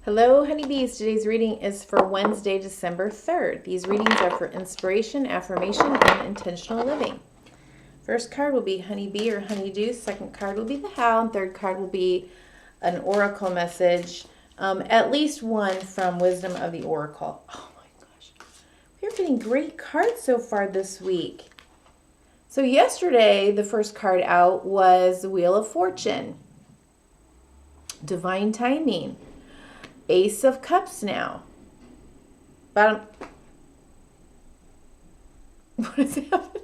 Hello, honeybees. Today's reading is for Wednesday, December 3rd. These readings are for inspiration, affirmation, and intentional living. First card will be honeybee or honeydew. Second card will be the how. And third card will be an oracle message. At least one from Wisdom of the Oracle. Oh my gosh. We're getting great cards so far this week. So yesterday, the first card out was the Wheel of Fortune. Divine timing. Ace of Cups now. Bottom. What is happening?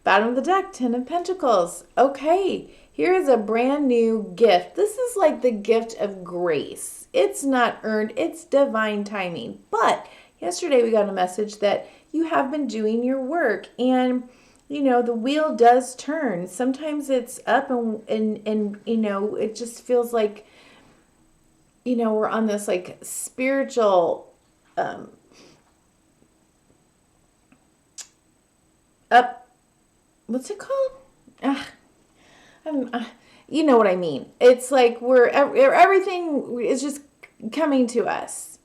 Bottom of the deck, Ten of Pentacles. Okay, here is a brand new gift. This is like the gift of grace. It's not earned, it's divine timing. But yesterday we got a message that you have been doing your work, and the wheel does turn. Sometimes it's up and it just feels like we're on this like spiritual up. What's it called? You know what I mean. It's like everything is just coming to us,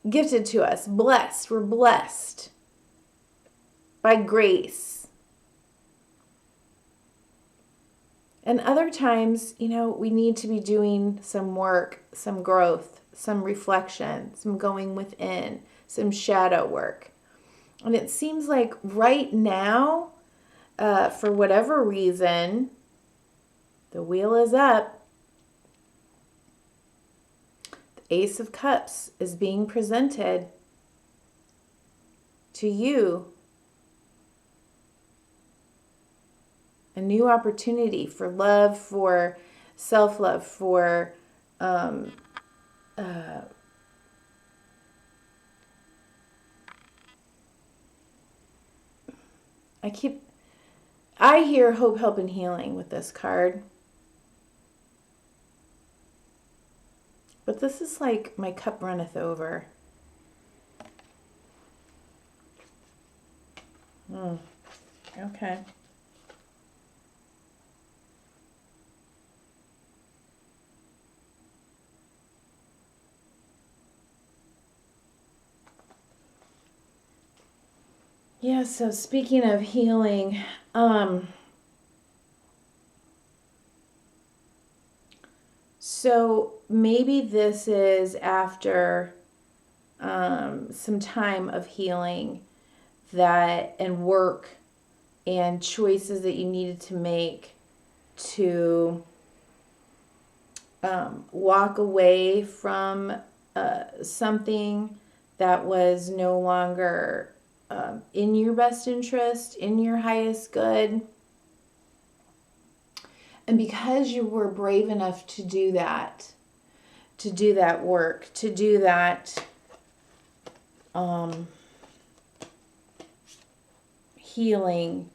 gifted to us, blessed. We're blessed by grace. And other times, we need to be doing some work, some growth, some reflection, some going within, some shadow work. And it seems like right now, for whatever reason, the wheel is up. The Ace of Cups is being presented to you. A new opportunity for love, for self-love, for I hear hope, help, and healing with this card. But this is like my cup runneth over. Okay. Yeah, so speaking of healing, so maybe this is after some time of healing and work and choices that you needed to make to walk away from something that was no longer in your best interest, in your highest good. And because you were brave enough to do that work, to do that healing,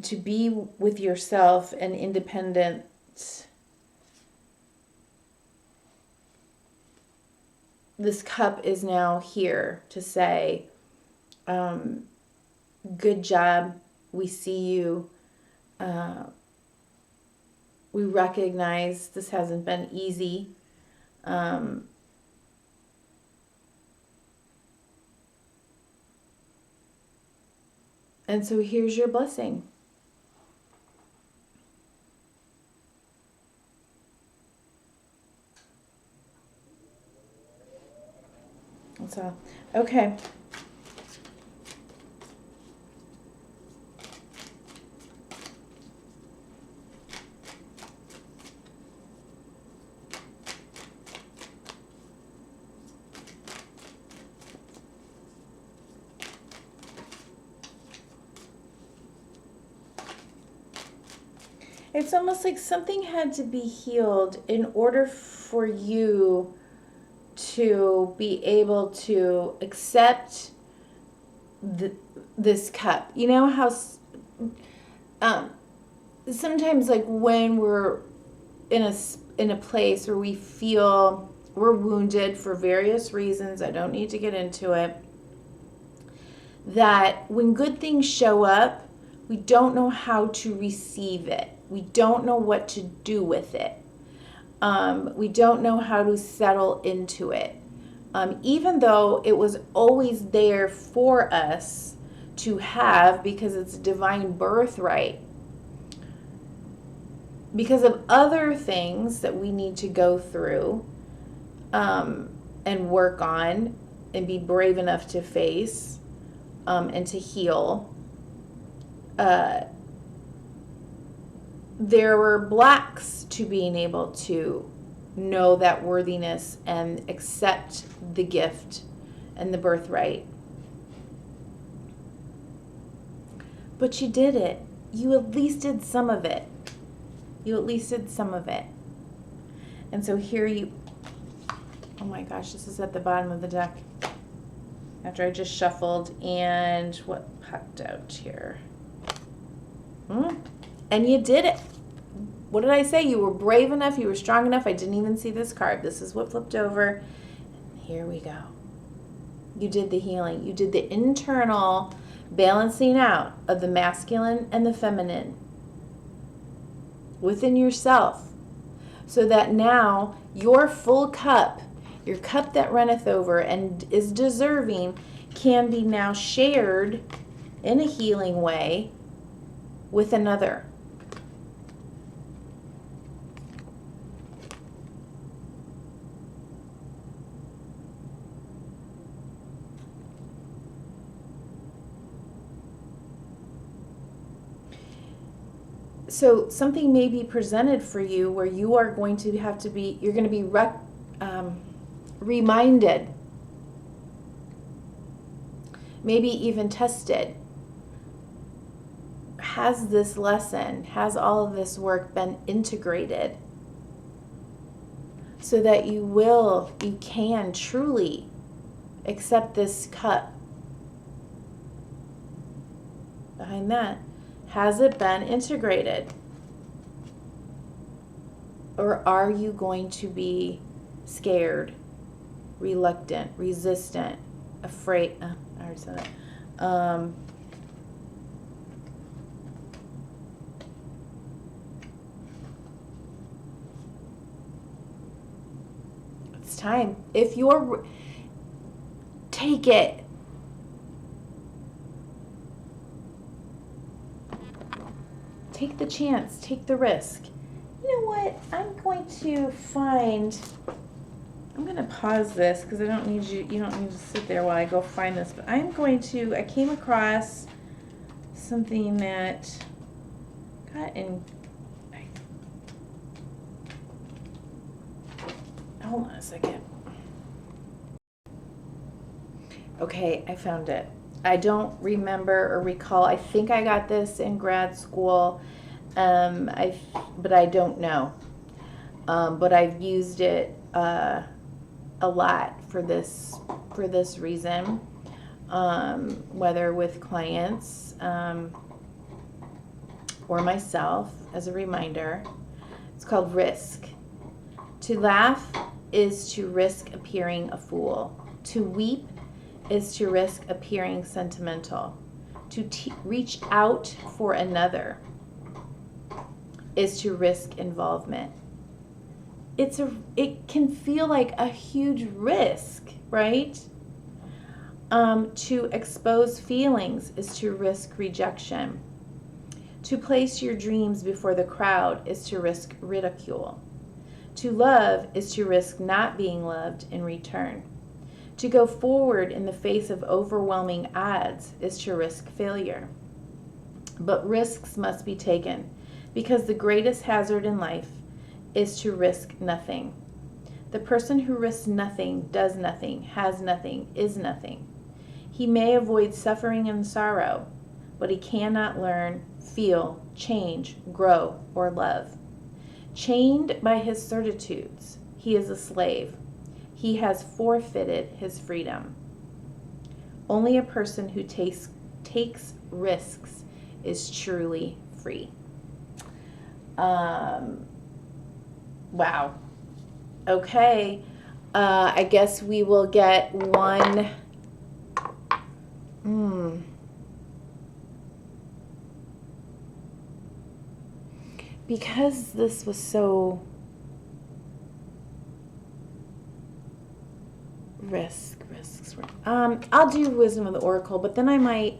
to be with yourself and independent, this cup is now here to say, good job, we see you, we recognize this hasn't been easy, and so here's your blessing. That's all. Okay. It's almost like something had to be healed in order for you to be able to accept this cup. You know how sometimes, like when we're in a place where we feel we're wounded for various reasons, I don't need to get into it, that when good things show up, we don't know how to receive it. We don't know what to do with it. We don't know how to settle into it. Even though it was always there for us to have because it's a divine birthright. Because of other things that we need to go through and work on and be brave enough to face and to heal, there were blocks to being able to know that worthiness and accept the gift and the birthright. But you did it. You at least did some of it. You at least did some of it. And so here you, oh my gosh, this is at the bottom of the deck. After I just shuffled, and what popped out here? And you did it. What did I say? You were brave enough. You were strong enough. I didn't even see this card. This is what flipped over. Here we go. You did the healing. You did the internal balancing out of the masculine and the feminine within yourself, so that now your full cup, your cup that runneth over and is deserving, can be now shared in a healing way with another. So something may be presented for you where you are going to have to be, you're going to be reminded, maybe even tested. Has this lesson, has all of this work been integrated so that you can truly accept this cup? Behind that, has it been integrated? Or are you going to be scared, reluctant, resistant, afraid? I already said that. It's time. If you're, take it. Take the chance, take the risk. You know what? I'm going to pause this because I don't need you don't need to sit there while I go find this, but I came across something that got in, hold on a second. Okay, I found it. I don't remember or recall. I think I got this in grad school, but I don't know. But I've used it a lot for this reason, whether with clients or myself as a reminder. It's called risk. To laugh is to risk appearing a fool. To weep is to risk appearing sentimental. To reach out for another is to risk involvement. It can feel like a huge risk, right? To expose feelings is to risk rejection. To place your dreams before the crowd is to risk ridicule. To love is to risk not being loved in return. To go forward in the face of overwhelming odds is to risk failure. But risks must be taken, because the greatest hazard in life is to risk nothing. The person who risks nothing, does nothing, has nothing, is nothing. He may avoid suffering and sorrow, but he cannot learn, feel, change, grow, or love. Chained by his certitudes, he is a slave. He has forfeited his freedom. Only a person who takes risks is truly free. Wow. Okay. I guess we will get one. Because this was so Risks. I'll do Wisdom of the Oracle, but then I might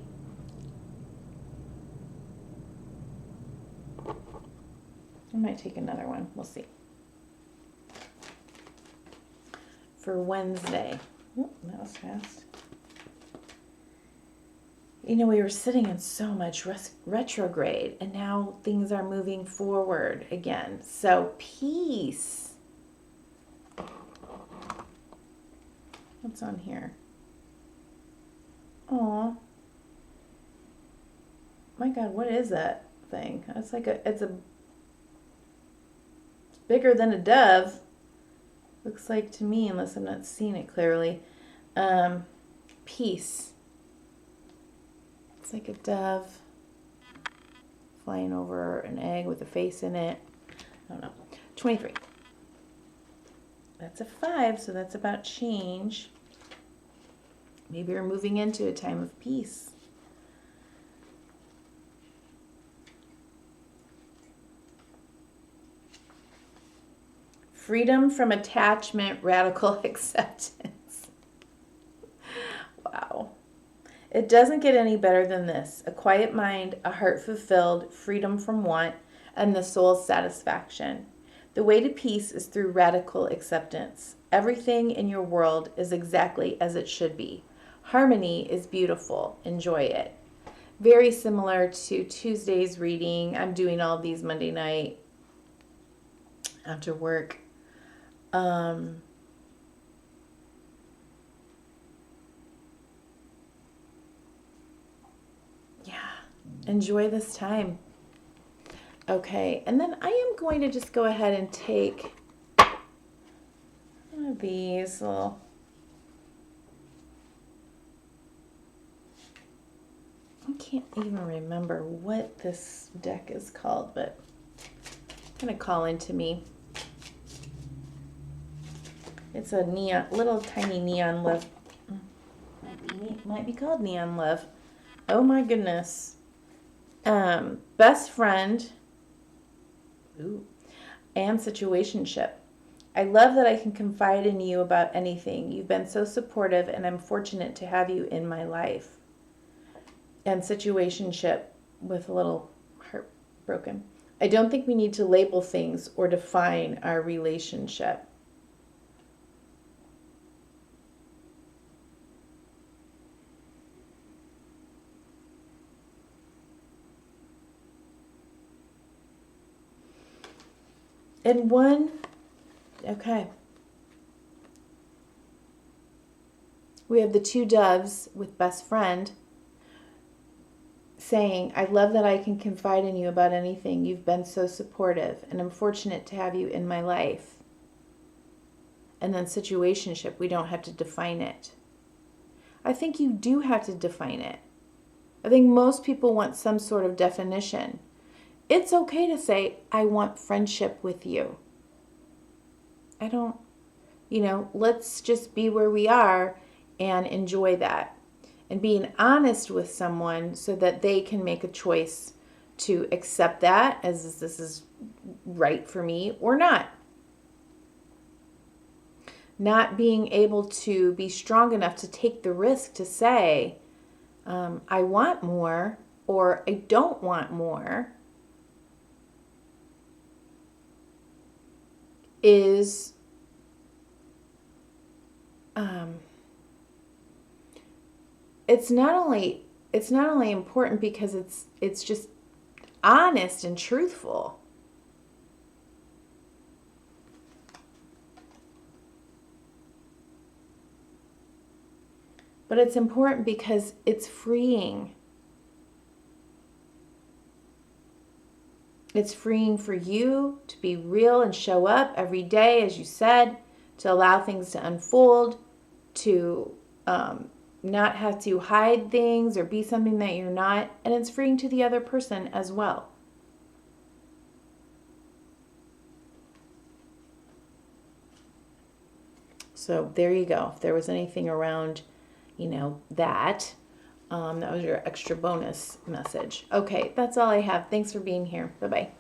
take another one. We'll see. For Wednesday. Oh, that was fast. You know, we were sitting in so much retrograde, and now things are moving forward again. So, peace. What's on here? Aw. My God, what is that thing? It's like it's bigger than a dove. Looks like to me, unless I'm not seeing it clearly. Peace. It's like a dove flying over an egg with a face in it. I don't know. 23. That's a 5, so that's about change. Maybe we're moving into a time of peace. Freedom from attachment, radical acceptance. Wow. It doesn't get any better than this. A quiet mind, a heart fulfilled, freedom from want, and the soul's satisfaction. The way to peace is through radical acceptance. Everything in your world is exactly as it should be. Harmony is beautiful. Enjoy it. Very similar to Tuesday's reading. I'm doing all these Monday night after work. Enjoy this time. Okay, and then I am going to just go ahead and take one of these little, I can't even remember what this deck is called, but it's going to call into me. It's a neon, little tiny neon love. Might be called Neon Love. Oh my goodness. Best friend. Ooh. And situationship. I love that I can confide in you about anything. You've been so supportive, and I'm fortunate to have you in my life. And situationship with a little heart broken. I don't think we need to label things or define our relationship. And one, okay. We have the two doves with best friend saying, I love that I can confide in you about anything. You've been so supportive, and I'm fortunate to have you in my life. And then situationship, we don't have to define it. I think you do have to define it. I think most people want some sort of definition. It's okay to say, I want friendship with you. I don't, let's just be where we are and enjoy that. And being honest with someone so that they can make a choice to accept that as this is right for me or not. Not being able to be strong enough to take the risk to say, I want more or I don't want more. Is it's not only important because it's just honest and truthful. But it's important because it's freeing. It's freeing for you to be real and show up every day, as you said, to allow things to unfold, to not have to hide things or be something that you're not. And it's freeing to the other person as well. So there you go. If there was anything around, that was your extra bonus message. Okay, that's all I have. Thanks for being here. Bye-bye.